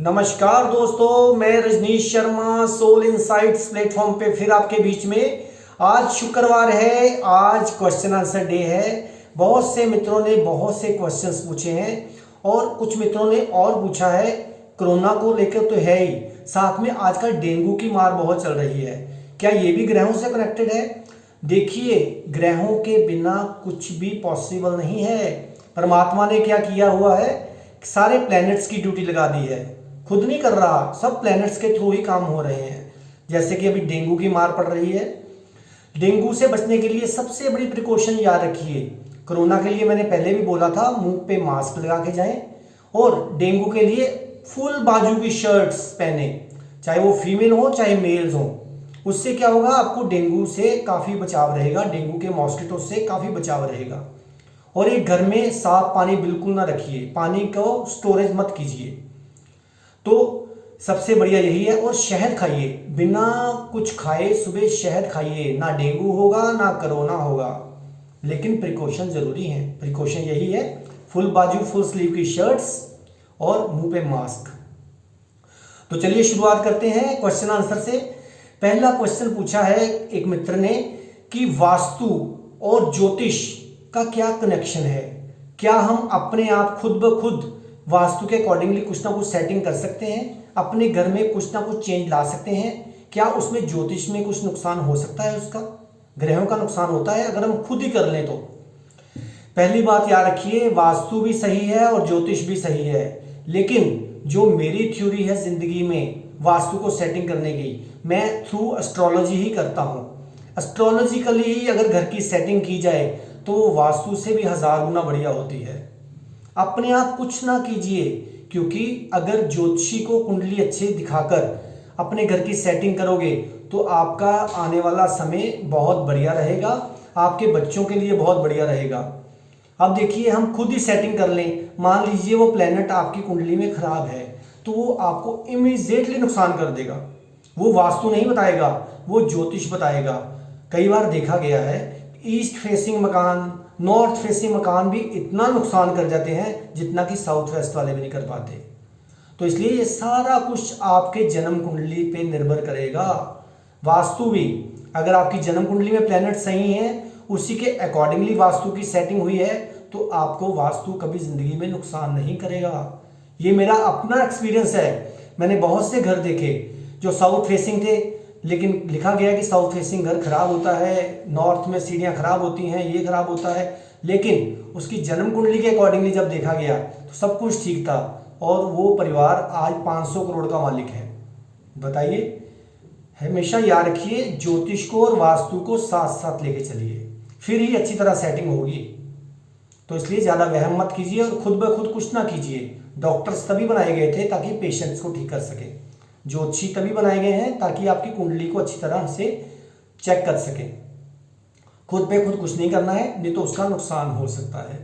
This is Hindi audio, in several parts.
नमस्कार दोस्तों, मैं Rajneesh Sharma soul insights platform पे फिर आपके बीच में। आज शुक्रवार है, आज क्वेश्चन आंसर डे है। बहुत से मित्रों ने बहुत से क्वेश्चंस पूछे हैं और कुछ मित्रों ने और पूछा है। कोरोना को लेकर तो है ही, साथ में आजकल डेंगू की मार बहुत चल रही है। क्या ये भी ग्रहों से कनेक्टेड है? देखिए, ग्रहों के बिना कुछ भी पॉसिबल नहीं है। परमात्मा ने क्या किया हुआ है, सारे प्लैनेट्स की ड्यूटी लगा दी है। खुद नहीं कर रहा, सब प्लैनेट्स के थ्रू ही काम हो रहे हैं। जैसे कि अभी डेंगू की मार पड़ रही है। डेंगू से बचने के लिए सबसे बड़ी प्रिकॉशन याद रखिए। कोरोना के लिए मैंने पहले भी बोला था, मुंह पे मास्क लगा के जाएं। और डेंगू के लिए फुल बाजू की शर्ट्स पहने, चाहे वो फीमेल हो चाहे मेल्स हो। उससे क्या होगा, आपको डेंगू से काफ़ी बचाव रहेगा, डेंगू के मॉस्किटो से काफ़ी बचाव रहेगा। और एक घर में साफ पानी बिल्कुल ना रखिए, पानी को स्टोरेज मत कीजिए। तो सबसे बढ़िया यही है। और शहद खाइए, बिना कुछ खाए सुबह शहद खाइए, ना डेंगू होगा ना कोरोना होगा। लेकिन प्रिकॉशन जरूरी है। प्रिकॉशन यही है, फुल बाजू फुल स्लीव की शर्ट्स और मुंह पे मास्क। तो चलिए शुरुआत करते हैं क्वेश्चन आंसर से। पहला क्वेश्चन पूछा है एक मित्र ने कि वास्तु और ज्योतिष का क्या कनेक्शन है। क्या हम अपने आप खुद ब खुद वास्तु के अकॉर्डिंगली कुछ ना कुछ सेटिंग कर सकते हैं, अपने घर में कुछ ना कुछ चेंज ला सकते हैं? क्या उसमें ज्योतिष में कुछ नुकसान हो सकता है? उसका ग्रहों का नुकसान होता है अगर हम खुद ही कर लें तो। पहली बात याद रखिए, वास्तु भी सही है और ज्योतिष भी सही है, लेकिन जो मेरी थ्योरी है जिंदगी में वास्तु को सेटिंग करने की, मैं थ्रू एस्ट्रोलॉजी ही करता हूं। एस्ट्रोलॉजिकली ही अगर घर की सेटिंग की जाए तो वो वास्तु से भी 1000 गुना बढ़िया होती है। अपने आप कुछ ना कीजिए, क्योंकि अगर ज्योतिषी को कुंडली अच्छे दिखाकर अपने घर की सेटिंग करोगे तो आपका आने वाला समय बहुत बढ़िया रहेगा, आपके बच्चों के लिए बहुत बढ़िया रहेगा। अब देखिए, हम खुद ही सेटिंग कर लें, मान लीजिए वो प्लेनेट आपकी कुंडली में खराब है, तो वो आपको इमीडिएटली नुकसान कर देगा। वो वास्तु नहीं बताएगा, वो ज्योतिष बताएगा। कई बार देखा गया है, ईस्ट फेसिंग मकान, नॉर्थ फेसिंग मकान भी इतना नुकसान कर जाते हैं जितना कि साउथ वेस्ट वाले भी नहीं कर पाते। तो इसलिए ये सारा कुछ आपके जन्म कुंडली पे निर्भर करेगा। वास्तु भी, अगर आपकी जन्म कुंडली में प्लैनेट सही हैं, उसी के अकॉर्डिंगली वास्तु की सेटिंग हुई है, तो आपको वास्तु कभी जिंदगी में नुकसान नहीं करेगा। ये मेरा अपना एक्सपीरियंस है। मैंने बहुत से घर देखे जो साउथ फेसिंग थे, लेकिन लिखा गया कि साउथ फेसिंग घर खराब होता है, नॉर्थ में सीढ़ियाँ खराब होती हैं, ये खराब होता है। लेकिन उसकी जन्म कुंडली के अकॉर्डिंगली जब देखा गया तो सब कुछ ठीक था, और वो परिवार आज 500 करोड़ का मालिक है। बताइए, हमेशा याद रखिए, ज्योतिष को और वास्तु को साथ साथ लेके चलिए, फिर ही अच्छी तरह सेटिंग होगी। तो इसलिए ज़्यादा वहम मत कीजिए और खुद ब खुद कुछ ना कीजिए। डॉक्टर्स तभी बनाए गए थे ताकि पेशेंट्स को ठीक कर सके, ज्योतिषी तभी बनाए गए हैं ताकि आपकी कुंडली को अच्छी तरह से चेक कर सके। खुद पे खुद कुछ नहीं करना है, नहीं तो उसका नुकसान हो सकता है।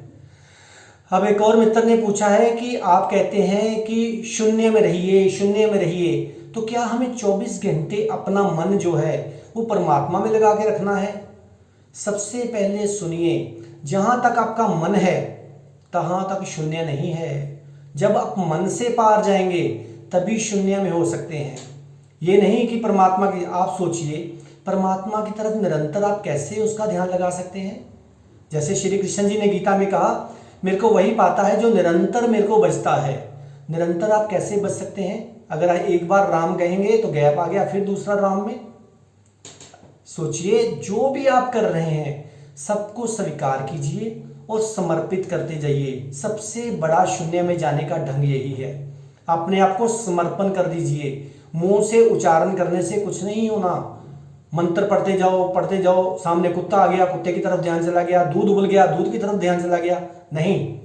अब एक और मित्र ने पूछा है कि आप कहते हैं कि शून्य में रहिए, शून्य में रहिए, तो क्या हमें 24 घंटे अपना मन जो है वो परमात्मा में लगा के रखना है? सबसे पहले सुनिए, जहां तक आपका मन है तहां तक शून्य नहीं है। जब आप मन से पार जाएंगे तभी शून्य में हो सकते हैं। ये नहीं कि परमात्मा की, आप सोचिए परमात्मा की तरफ निरंतर आप कैसे उसका ध्यान लगा सकते हैं? जैसे श्री कृष्ण जी ने गीता में कहा, मेरे को वही पाता है जो निरंतर मेरे को बचता है। निरंतर आप कैसे बच सकते हैं? अगर एक बार राम कहेंगे तो गैप आ गया, फिर दूसरा राम में। सोचिए, जो भी आप कर रहे हैं सबको स्वीकार कीजिए और समर्पित करते जाइए। सबसे बड़ा शून्य में जाने का ढंग यही है। अपने आप को समर्पण कर दीजिए। मुंह से उच्चारण करने से कुछ नहीं होना। मंत्र पढ़ते जाओ, सामने कुत्ता आ गया, कुत्ते की तरफ ध्यान चला गया, दूध उबल गया, दूध की तरफ ध्यान चला गया। नहीं,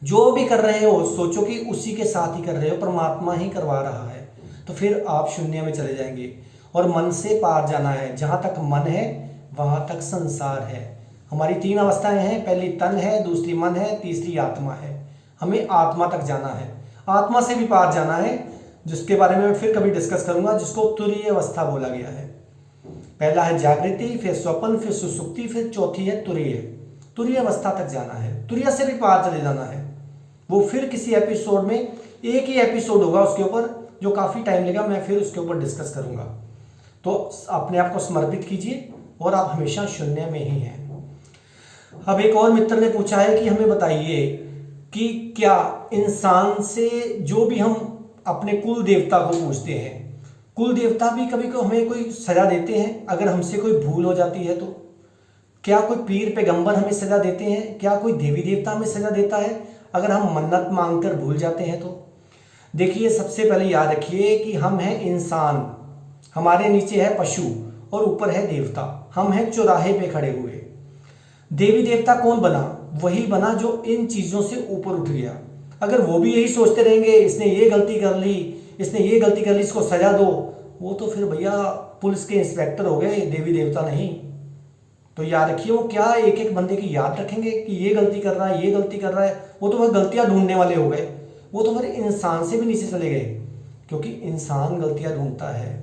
जो भी कर रहे हो सोचो कि उसी के साथ ही कर रहे हो, परमात्मा ही करवा रहा है। तो फिर आप शून्य में चले जाएंगे और मन से पार जाना है। जहां तक मन है वहां तक संसार है। हमारी 3 अवस्थाएं हैं, पहली तन है, दूसरी मन है, तीसरी आत्मा है। हमें आत्मा तक जाना है, आत्मा से भी पार जाना है, जिसके बारे में मैं फिर कभी डिस्कस करूंगा, जिसको तुरीय अवस्था बोला गया है। पहला है जागृति, फिर स्वप्न, फिर सुसुप्ति, फिर चौथी है तुरीय। तुरीय अवस्था तक जाना है, तुरीय से भी पार चले जाना है। वो फिर किसी एपिसोड में एक ही एपिसोड होगा उसके ऊपर, जो काफ़ी टाइम लेगा, मैं फिर उसके ऊपर डिस्कस करूँगा। तो अपने आप को समर्पित कीजिए और आप हमेशा शून्य में ही हैं। अब एक और मित्र ने पूछा है कि हमें बताइए कि क्या इंसान से जो भी हम अपने कुल देवता को पूछते हैं, कुल देवता भी कभी को हमें कोई सजा देते हैं अगर हमसे कोई भूल हो जाती है तो? क्या कोई पीर पैगंबर हमें सजा देते हैं? क्या कोई देवी देवता हमें सजा देता है अगर हम मन्नत मांगकर भूल जाते हैं तो? देखिए, सबसे पहले याद रखिए कि हम हैं इंसान, हमारे नीचे है पशु और ऊपर है देवता। हम हैं चौराहे पे खड़े हुए। देवी देवता कौन बना? वही बना जो इन चीज़ों से ऊपर उठ गया। अगर वो भी यही सोचते रहेंगे, इसने ये गलती कर ली, इसने ये गलती कर ली, इसको सजा दो, वो तो फिर भैया पुलिस के इंस्पेक्टर हो गए, देवी देवता नहीं। तो याद रखिए, वो क्या एक एक बंदे की याद रखेंगे कि ये गलती कर रहा है, ये गलती कर रहा है? वो तो वह गलतियां ढूंढने वाले हो गए, वो तो फिर इंसान से भी नीचे चले गए, क्योंकि इंसान गलतियां ढूंढता है,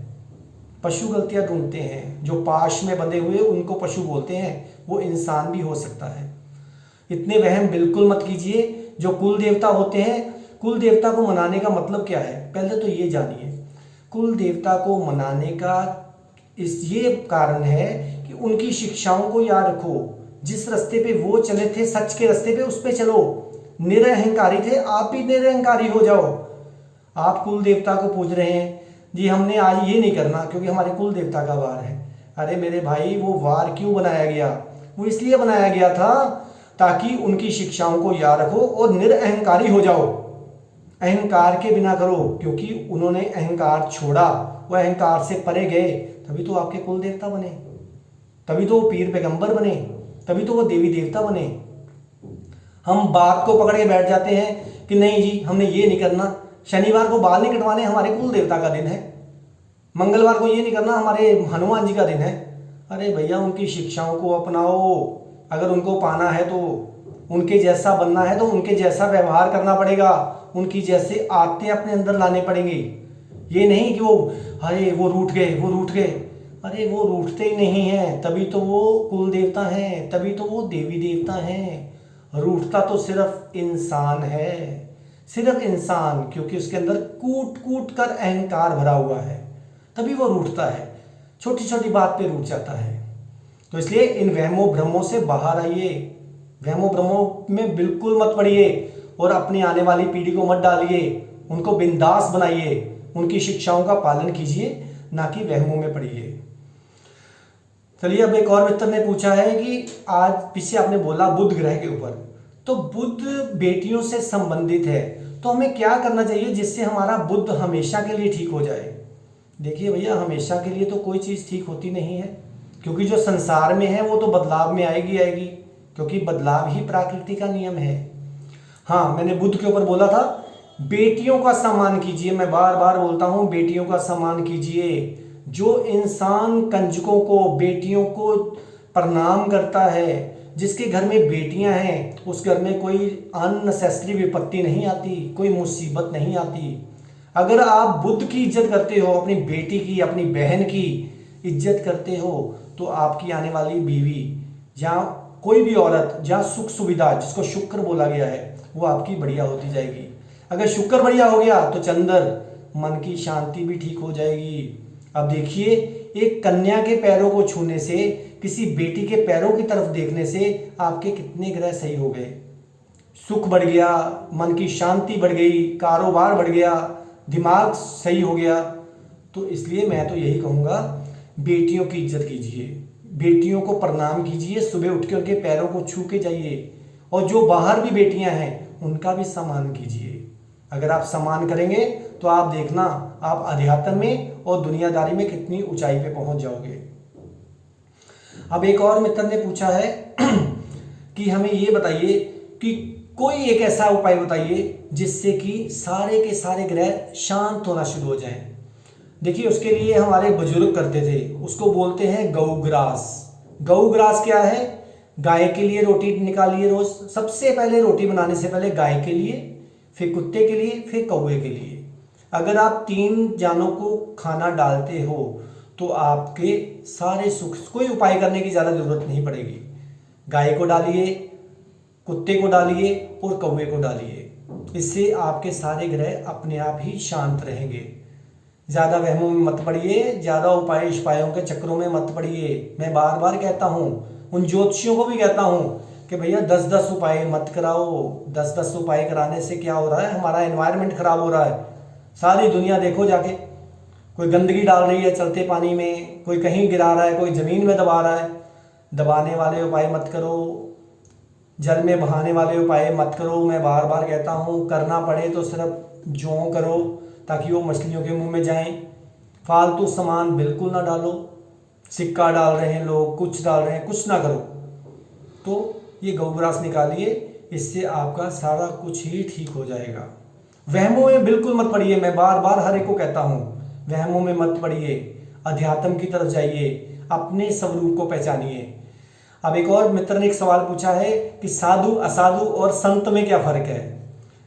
पशु गलतियां ढूंढते हैं। जो पाश में बंधे हुए उनको पशु बोलते हैं, वो इंसान भी हो सकता है। इतने वहम बिल्कुल मत कीजिए। जो कुल देवता होते हैं, कुल देवता को मनाने का मतलब क्या है, पहले तो ये जानिए। कुल देवता को मनाने का ये कारण है कि उनकी शिक्षाओं को याद रखो। जिस रास्ते पे वो चले थे, सच के रास्ते पे, उस पे चलो। निरअहंकारी थे, आप भी निरअहंकारी हो जाओ। आप कुल देवता को पूज रहे हैं, जी हमने आज ये नहीं करना क्योंकि हमारे कुल देवता का वार है। अरे मेरे भाई, वो वार क्यों बनाया गया? वो इसलिए बनाया गया था ताकि उनकी शिक्षाओं को याद रखो और निरअहंकारी हो जाओ। अहंकार के बिना करो, क्योंकि उन्होंने अहंकार छोड़ा, वो अहंकार से परे गए, तभी तो आपके कुल देवता बने, तभी तो वो पीर पैगंबर बने, तभी तो वो देवी देवता बने। हम बात को पकड़ के बैठ जाते हैं कि नहीं जी हमने ये नहीं करना, शनिवार को बाल नहीं कटवाने, हमारे कुल देवता का दिन है, मंगलवार को ये नहीं करना, हमारे हनुमान जी का दिन है। अरे भैया, उनकी शिक्षाओं को अपनाओ। अगर उनको पाना है तो उनके जैसा बनना है तो उनके जैसा व्यवहार करना पड़ेगा, उनकी जैसे आदतें अपने अंदर लाने पड़ेंगी। ये नहीं कि वो अरे वो रूठ गए, वो रूठ गए। अरे वो रूठते ही नहीं हैं, तभी तो वो कुल देवता हैं, तभी तो वो देवी देवता हैं। रूठता तो सिर्फ इंसान है, सिर्फ इंसान, क्योंकि उसके अंदर कूट कूट कर अहंकार भरा हुआ है, तभी वो रूठता है, छोटी छोटी बात पे रूठ जाता है। तो इसलिए इन वहमों भ्रमों से बाहर आइए, वहमों भ्रमों में बिल्कुल मत पड़िए और अपनी आने वाली पीढ़ी को मत डालिए, उनको बिंदास बनाइए, उनकी शिक्षाओं का पालन कीजिए, ना कि वहमों में पड़िए। चलिए, अब एक और मित्र ने पूछा है कि आज पीछे आपने बोला बुध ग्रह के ऊपर, तो बुध बेटियों से संबंधित है, तो हमें क्या करना चाहिए जिससे हमारा बुध हमेशा के लिए ठीक हो जाए? देखिए भैया, हमेशा के लिए तो कोई चीज़ ठीक होती नहीं है, क्योंकि जो संसार में है वो तो बदलाव में आएगी आएगी, क्योंकि बदलाव ही प्रकृति का नियम है। हाँ, मैंने बुध के ऊपर बोला था बेटियों का सम्मान कीजिए, मैं बार बार बोलता हूँ बेटियों का सम्मान कीजिए। जो इंसान कंजकों को, बेटियों को प्रणाम करता है, जिसके घर में बेटियां हैं, उस घर में कोई अननेसेसरी विपत्ति नहीं आती, कोई मुसीबत नहीं आती। अगर आप बुद्ध की इज्जत करते हो, अपनी बेटी की, अपनी बहन की इज्जत करते हो, तो आपकी आने वाली बीवी या कोई भी औरत जहाँ सुख सुविधा, जिसको शुक्र बोला गया है, वो आपकी बढ़िया होती जाएगी। अगर शुक्र बढ़िया हो गया तो चंद्र, मन की शांति भी ठीक हो जाएगी। अब देखिए, एक कन्या के पैरों को छूने से, किसी बेटी के पैरों की तरफ देखने से आपके कितने ग्रह सही हो गए। सुख बढ़ गया, मन की शांति बढ़ गई, कारोबार बढ़ गया, दिमाग सही हो गया। तो इसलिए मैं तो यही कहूँगा, बेटियों की इज्जत कीजिए, बेटियों को प्रणाम कीजिए, सुबह उठ के उनके पैरों को छू के जाइए, और जो बाहर भी बेटियां हैं उनका भी सम्मान कीजिए। अगर आप सम्मान करेंगे तो आप देखना, आप अध्यात्म में और दुनियादारी में कितनी ऊंचाई पे पहुंच जाओगे। अब एक और मित्र ने पूछा है कि हमें ये बताइए कि कोई एक ऐसा उपाय बताइए जिससे कि सारे के सारे ग्रह शांत होना शुरू हो जाएं। देखिए, उसके लिए हमारे बुजुर्ग करते थे, उसको बोलते हैं गौग्रास। गौग्रास क्या है? गाय के लिए रोटी निकालिए रोज। सबसे पहले रोटी बनाने से पहले गाय के लिए, फिर कुत्ते के लिए, फिर कौवे के लिए। अगर आप 3 जानों को खाना डालते हो तो आपके सारे सुख, कोई उपाय करने की ज़्यादा जरूरत नहीं पड़ेगी। गाय को डालिए, कुत्ते को डालिए और कौवे को डालिए। इससे आपके सारे ग्रह अपने आप ही शांत रहेंगे। ज़्यादा वहमों में मत पड़िए, ज़्यादा उपायों के चक्रों में मत पड़िए। मैं बार बार कहता हूँ, उन ज्योतिषियों को भी कहता हूँ कि भैया 10-10 उपाय मत कराओ। 10-10 उपाय कराने से क्या हो रहा है, हमारा एनवायरनमेंट खराब हो रहा है। सारी दुनिया देखो जाके, कोई गंदगी डाल रही है चलते पानी में, कोई कहीं गिरा रहा है, कोई ज़मीन में दबा रहा है। दबाने वाले उपाय मत करो, जल में बहाने वाले उपाय मत करो। मैं बार बार कहता हूँ, करना पड़े तो सिर्फ जौ करो ताकि वो मछलियों के मुंह में जाएं। फालतू सामान बिल्कुल ना डालो। सिक्का डाल रहे हैं लोग, कुछ डाल रहे हैं, कुछ ना करो। तो ये गौग्रास निकालिए, इससे आपका सारा कुछ ही ठीक हो जाएगा। वहमों में बिल्कुल मत पड़िए। मैं बार बार हर एक को कहता हूँ, वहमों में मत पड़िए, अध्यात्म की तरफ जाइए, अपने स्वरूप को पहचानिए। अब एक और मित्र ने एक सवाल पूछा है कि साधु, असाधु और संत में क्या फर्क है।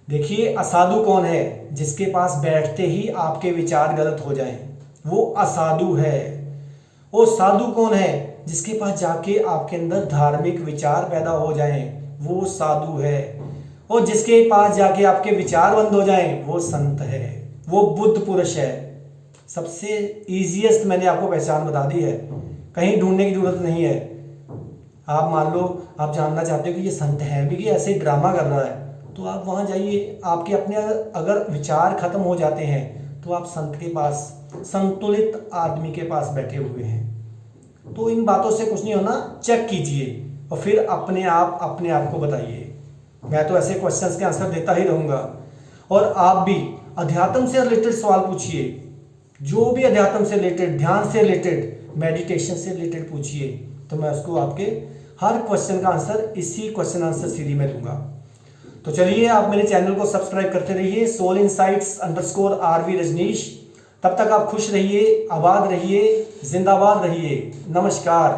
देखिए, असाधु कौन है? जिसके पास बैठते ही आपके विचार गलत हो जाएं, वो असाधु है। वो साधु कौन है? जिसके पास जाके आपके अंदर धार्मिक विचार पैदा हो जाएं, वो साधु है। और जिसके पास जाके आपके विचार बंद हो जाएं, वो संत है, वो बुद्ध पुरुष है। सबसे ईजीएस्ट मैंने आपको पहचान बता दी है, कहीं ढूंढने की जरूरत नहीं है। आप मान लो आप जानना चाहते हो कि ये संत है भी कि ऐसे ही ड्रामा कर रहा है, तो आप वहाँ जाइए। आपके अपने अगर विचार खत्म हो जाते हैं तो आप संत के पास, संतुलित आदमी के पास बैठे हुए हैं। तो इन बातों से कुछ नहीं होना, चेक कीजिए और फिर अपने आप को बताइए। मैं तो ऐसे क्वेश्चंस के आंसर देता ही रहूँगा। और आप भी अध्यात्म से रिलेटेड सवाल पूछिए, जो भी अध्यात्म से रिलेटेड, ध्यान से रिलेटेड, मेडिटेशन से रिलेटेड पूछिए, तो मैं उसको आपके हर क्वेश्चन का आंसर इसी क्वेश्चन आंसर सीरीज में दूंगा। तो चलिए, आप मेरे चैनल को सब्सक्राइब करते रहिए, सोल इनसाइट्स _RV रजनीश। तब तक आप खुश रहिए, आबाद रहिए, जिंदाबाद रहिए। नमस्कार।